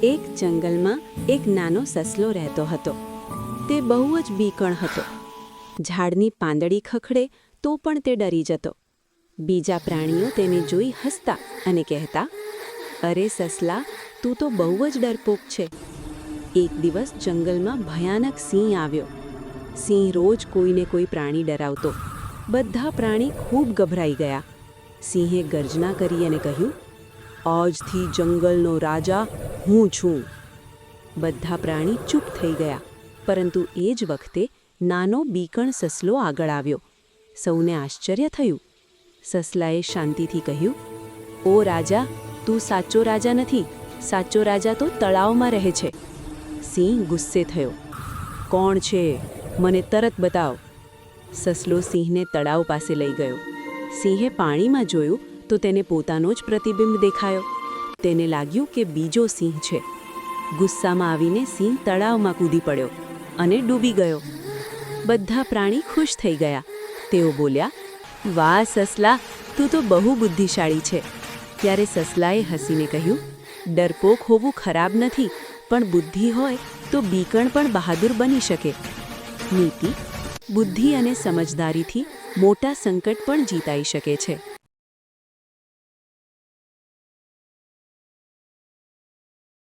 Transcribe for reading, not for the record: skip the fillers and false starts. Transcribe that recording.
એક જંગલમાં એક નાનો સસલો રહેતો હતો. તે બહુ જ બીકણ હતો. ઝાડની પાંદડી ખખડે તો પણ તે ડરી જતો. બીજા પ્રાણીઓ તેને જોઈ હસતા અને કહેતા, અરે સસલા, તું તો બહુ જ ડરપોક છે. એક દિવસ જંગલમાં ભયાનક સિંહ આવ્યો. સિંહ રોજ કોઈને કોઈ પ્રાણી ડરાવતો. બધા પ્રાણી ખૂબ ગભરાઈ ગયા. સિંહે ગર્જના કરી અને કહ્યું, આજથી જંગલનો રાજા હું છું. બધા પ્રાણી ચૂપ થઈ ગયા, પરંતુ એ જ વખતે નાનો બીકણ સસલો આગળ આવ્યો. સૌને આશ્ચર્ય થયું. સસલાએ શાંતિથી કહ્યું, ઓ રાજા, તું સાચો રાજા નથી. સાચો રાજા તો તળાવમાં રહે છે. સિંહ ગુસ્સે થયો. કોણ છે? મને તરત બતાવ. સસલો સિંહને તળાવ પાસે લઈ ગયો. સિંહે પાણીમાં જોયું તો તેને પોતાનો જ પ્રતિબિંબ દેખાયો. તેને લાગ્યું કે બીજો સિંહ છે. ગુસ્સામાં આવીને સિંહ તળાવમાં કૂદી પડ્યો અને ડૂબી ગયો. બધા પ્રાણી ખુશ થઈ ગયા. તેઓ બોલ્યા, વાહ સસલા, તું તો બહુ બુદ્ધિશાળી છે. ત્યારે સસલાએ હસીને કહ્યું, ડરપોક હોવું ખરાબ નથી, પણ બુદ્ધિ હોય તો બીકણ પણ બહાદુર બની શકે. નીતિ: બુદ્ધિ અને સમજદારીથી મોટા સંકટ પણ જીતાઈ શકે છે.